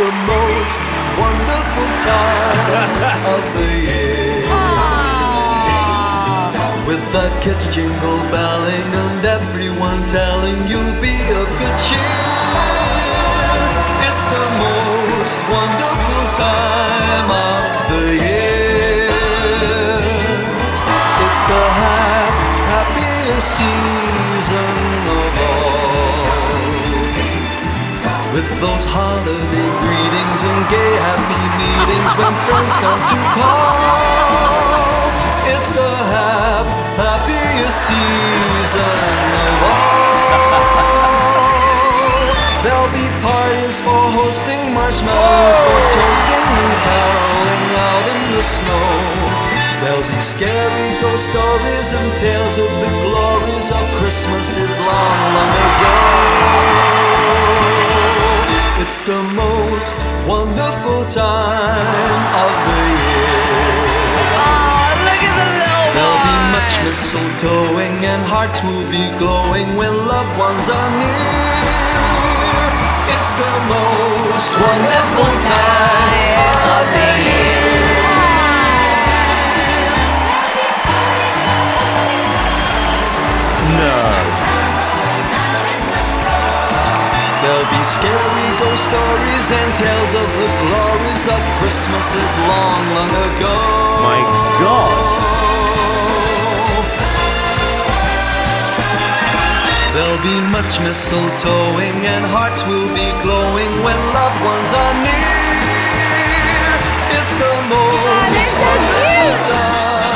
the most wonderful time of the year. With the kids jingle belling and everyone telling you'll be of good cheer. It's the most wonderful time of the year. It's the happiest season of all. With those holiday greetings and gay happy meetings when friends come to call. It's the happiest season of all. There'll be parties for hosting, marshmallows for toasting and caroling out in the snow. There'll be scary ghost stories and tales of the glories of Christmases long, long ago. It's the most wonderful time of the year. There'll be much mistletoeing and hearts will be glowing when loved ones are near. It's the most wonderful time of the year. No. There'll be scary ghost stories and tales of the glories of Christmases long, long ago. My God. There'll be much mistletoeing and hearts will be glowing when loved ones are near. It's the most wonderful time.